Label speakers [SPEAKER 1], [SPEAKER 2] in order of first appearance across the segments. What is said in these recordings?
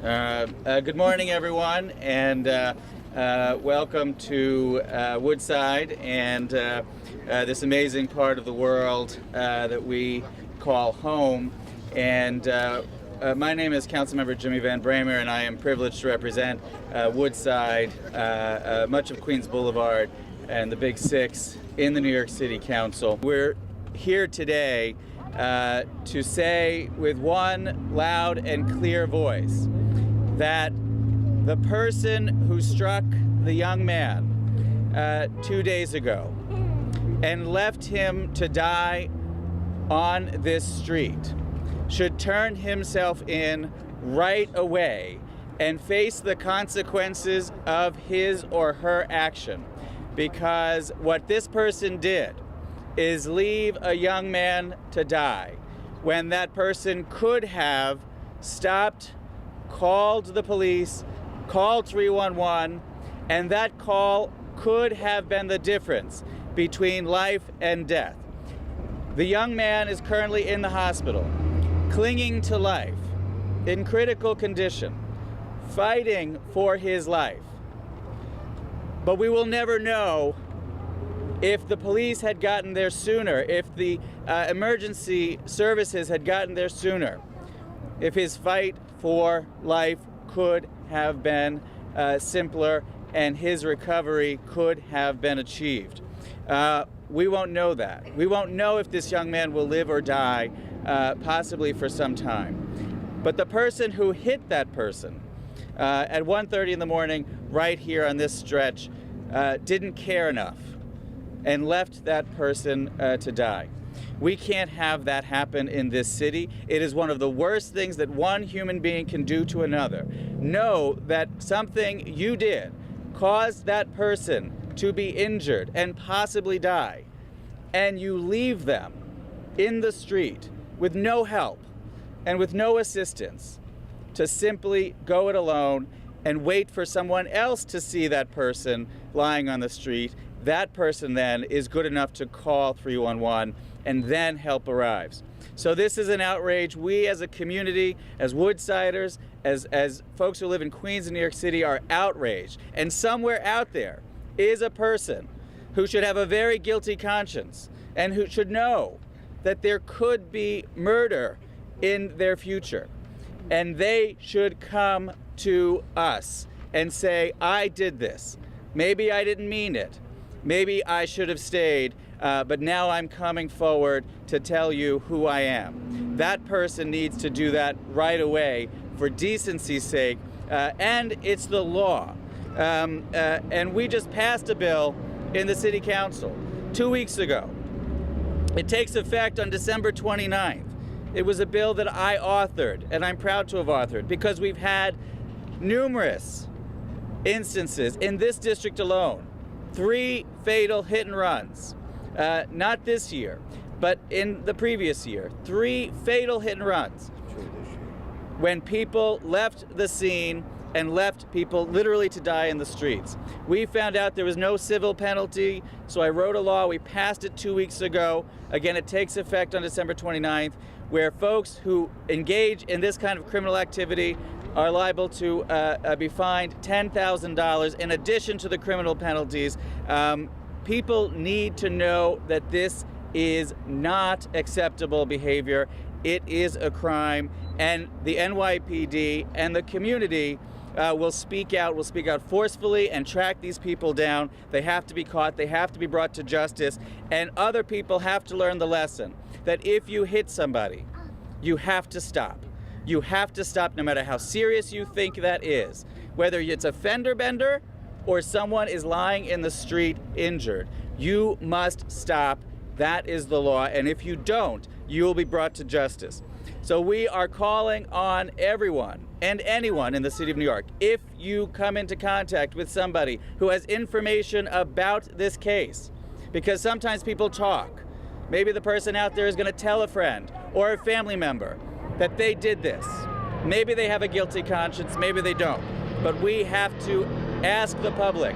[SPEAKER 1] Good morning, everyone, and welcome to Woodside and this amazing part of the world that we call home. And my name is Councilmember Jimmy Van Bramer, and I am privileged to represent Woodside, much of Queens Boulevard, and the Big Six in the New York City Council. We're here today to say with one loud and clear voice that the person who struck the young man 2 days ago and left him to die on this street should turn himself in right away and face the consequences of his or her action. Because what this person did is leave a young man to die when that person could have stopped, called the police, called 311, and that call could have been the difference between life and death. The young man is currently in the hospital, clinging to life, in critical condition, fighting for his life. But we will never know if the police had gotten there sooner, if the emergency services had gotten there sooner, if his fight for life could have been simpler and his recovery could have been achieved. We won't know that. We won't know if this young man will live or die, possibly for some time. But the person who hit that person at 1:30 in the morning right here on this stretch didn't care enough and left that person to die. We can't have that happen in this city. It is one of the worst things that one human being can do to another. Know that something you did caused that person to be injured and possibly die, and you leave them in the street with no help and with no assistance to simply go it alone and wait for someone else to see that person lying on the street. That person then is good enough to call 311 and then help arrives. So this is an outrage. We as a community, as Woodsiders, as folks who live in Queens and New York City are outraged. And somewhere out there is a person who should have a very guilty conscience and who should know that there could be murder in their future. And they should come to us and say, I did this. Maybe I didn't mean it. Maybe I should have stayed, but now I'm coming forward to tell you who I am. That person needs to do that right away for decency's sake, and it's the law. And we just passed a bill in the City Council 2 weeks ago. It takes effect on December 29th. It was a bill that I authored, and I'm proud to have authored, because we've had numerous instances in this district alone. 3 fatal hit and runs, not this year, but in the previous year. 3 fatal hit and runs when people left the scene and left people literally to die in the streets. We found out there was no civil penalty, so I wrote a law. We passed it 2 weeks ago. Again, it takes effect on December 29th, where folks who engage in this kind of criminal activity are liable to be fined $10,000 in addition to the criminal penalties. People need to know that this is not acceptable behavior. It is a crime, and the NYPD and the community will speak out forcefully and track these people down. They have to be caught, they have to be brought to justice, and other people have to learn the lesson that if you hit somebody, you have to stop. You have to stop no matter how serious you think that is. Whether it's a fender bender or someone is lying in the street injured, you must stop. That is the law, and if you don't, you will be brought to justice. So we are calling on everyone and anyone in the city of New York. If you come into contact with somebody who has information about this case, because sometimes people talk, maybe the person out there is going to tell a friend or a family member that they did this. Maybe they have a guilty conscience, maybe they don't. But we have to ask the public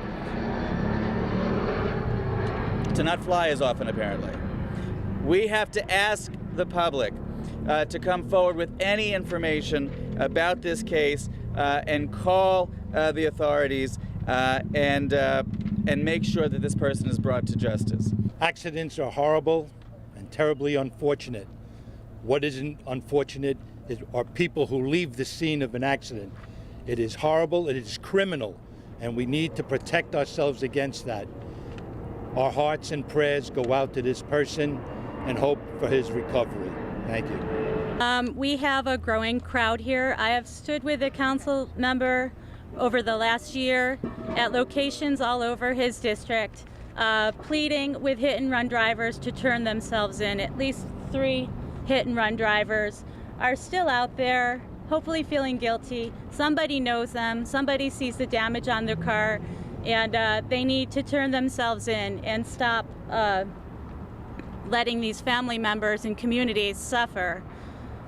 [SPEAKER 1] to not fly as often, apparently. We have to ask the public to come forward with any information about this case and call the authorities and make sure that this person is brought to justice.
[SPEAKER 2] Accidents are horrible and terribly unfortunate. What isn't unfortunate are people who leave the scene of an accident. It is horrible, it is criminal, and we need to protect ourselves against that. Our hearts and prayers go out to this person and hope for his recovery. Thank you.
[SPEAKER 3] We have a growing crowd here. I have stood with a council member over the last year at locations all over his district, pleading with hit-and-run drivers to turn themselves in. At least 3 hit-and-run drivers are still out there, hopefully feeling guilty. Somebody knows them, somebody sees the damage on their car, and they need to turn themselves in and stop letting these family members and communities suffer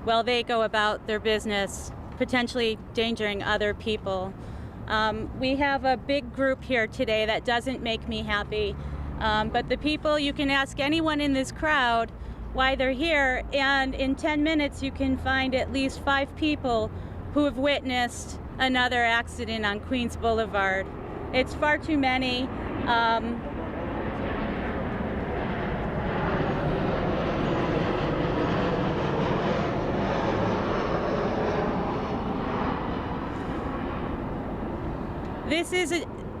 [SPEAKER 3] while they go about their business, potentially endangering other people. We have a big group here today that doesn't make me happy, but the people, you can ask anyone in this crowd why they're here, and in 10 minutes you can find at least 5 people who have witnessed another accident on Queens Boulevard. It's far too many.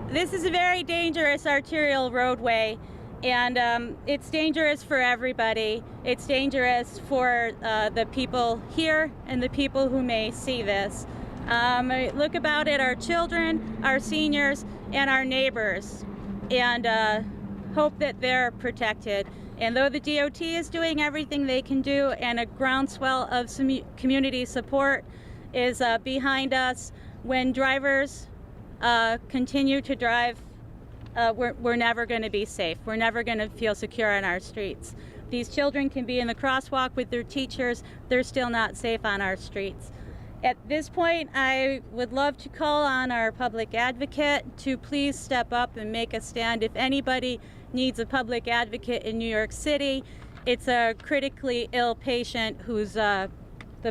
[SPEAKER 3] This is a very dangerous arterial roadway, and it's dangerous for everybody. It's dangerous for the people here and the people who may see this. Look about at our children, our seniors, and our neighbors, and hope that they're protected. And though the DOT is doing everything they can do, and a groundswell of some community support is behind us, when drivers continue to drive, we're never going to be safe. We're never going to feel secure on our streets. These children can be in the crosswalk with their teachers. They're still not safe on our streets. At this point, I would love to call on our public advocate to please step up and make a stand. If anybody needs a public advocate in New York City, it's a critically ill patient who's the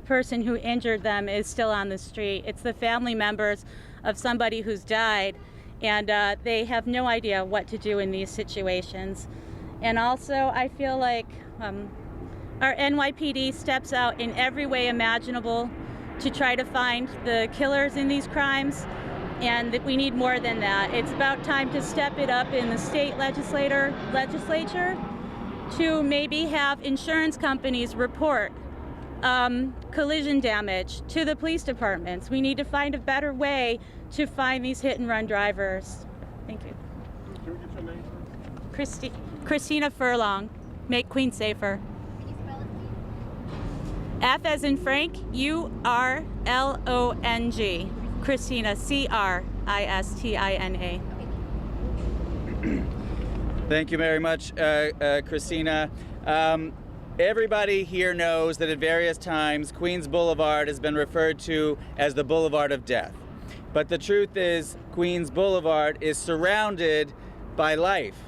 [SPEAKER 3] person who injured them is still on the street. It's the family members of somebody who's died, and they have no idea what to do in these situations. And also, I feel like our NYPD steps out in every way imaginable to try to find the killers in these crimes, and that we need more than that. It's about time to step it up in the state legislature to maybe have insurance companies report collision damage to the police departments. We need to find a better way to find these hit-and-run drivers. Thank you.
[SPEAKER 4] Can we get your name, sir?
[SPEAKER 3] Christina Furlong. Make Queens safer.
[SPEAKER 4] Can you spell it, please?
[SPEAKER 3] F as in Frank, U-R-L-O-N-G. Christina, C-R-I-S-T-I-N-A.
[SPEAKER 1] Thank you very much, Christina. Everybody here knows that at various times Queens Boulevard has been referred to as the Boulevard of Death. But the truth is, Queens Boulevard is surrounded by life.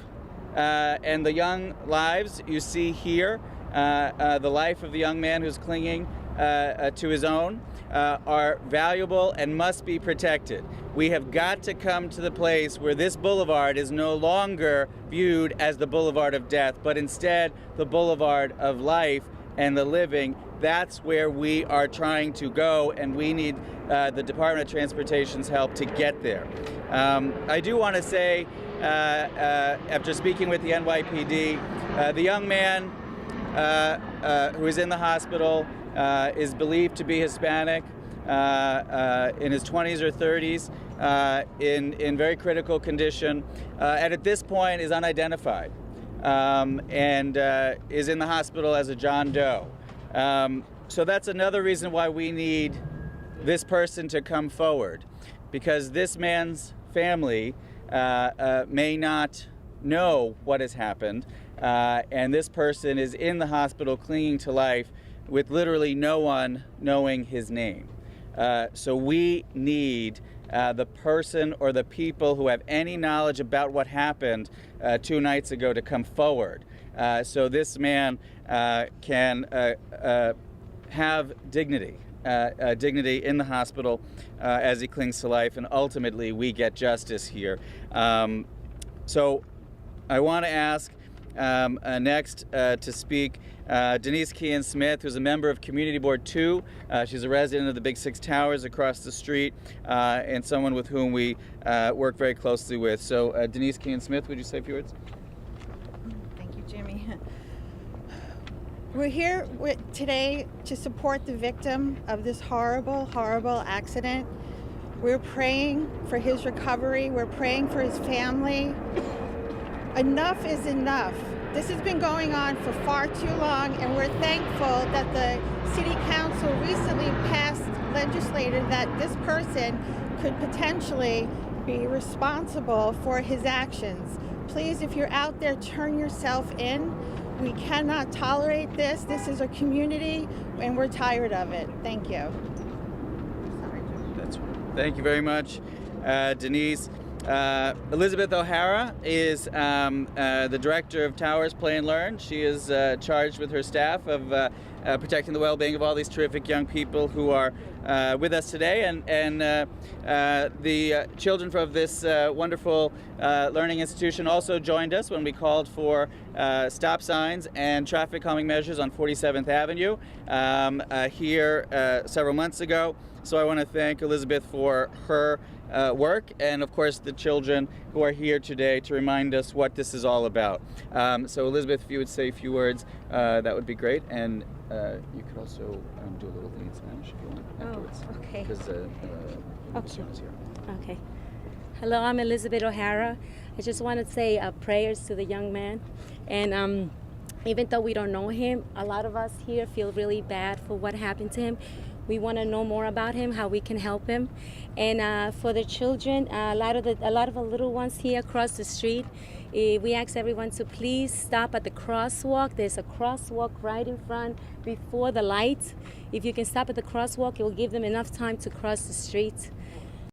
[SPEAKER 1] And the young lives you see here, the life of the young man who's clinging to his own, are valuable and must be protected. We have got to come to the place where this boulevard is no longer viewed as the Boulevard of Death, but instead the Boulevard of Life and the living. That's where we are trying to go, and we need the Department of Transportation's help to get there. I do want to say, after speaking with the NYPD, the young man who is in the hospital is believed to be Hispanic, in his 20s or 30s, in very critical condition, and at this point is unidentified, and is in the hospital as a John Doe. So that's another reason why we need this person to come forward, because this man's family may not know what has happened, and this person is in the hospital clinging to life with literally no one knowing his name. So we need the person or the people who have any knowledge about what happened 2 nights ago to come forward, so this man can have dignity dignity in the hospital as he clings to life, and ultimately we get justice here. So I want to ask next to speak Denise Kean Smith, who's a member of Community Board 2. She's a resident of the Big Six Towers across the street, and someone with whom we work very closely with. So Denise Kean Smith, would you say a few words?
[SPEAKER 5] Thank you, Jimmy. We're here today to support the victim of this horrible, horrible accident. We're praying for his recovery. We're praying for his family. Enough is enough. This has been going on for far too long, and we're thankful that the City Council recently passed legislation that this person could potentially be responsible for his actions. Please, if you're out there, turn yourself in. We cannot tolerate this. This is a community, and we're tired of it. Thank you. Sorry.
[SPEAKER 1] Thank you very much, Denise. Elizabeth O'Hara is the director of Towers Play and Learn. She is charged with her staff of protecting the well-being of all these terrific young people who are with us today, and the children of this wonderful learning institution also joined us when we called for stop signs and traffic calming measures on 47th Avenue here several months ago. So I want to thank Elizabeth for her work, and of course the children who are here today to remind us what this is all about. So Elizabeth, if you would say a few words, that would be great, and you could also do a little thing in Spanish if you want afterwards.
[SPEAKER 6] Oh, okay.
[SPEAKER 1] Because
[SPEAKER 6] Okay.
[SPEAKER 1] is here.
[SPEAKER 6] Okay. Hello, I'm Elizabeth O'Hara. I just want to say prayers to the young man. And even though we don't know him, a lot of us here feel really bad for what happened to him. We want to know more about him, how we can help him. And for the children, a lot of the little ones here across the street, we ask everyone to please stop at the crosswalk. There's a crosswalk right in front before the lights. If you can stop at the crosswalk, it will give them enough time to cross the street.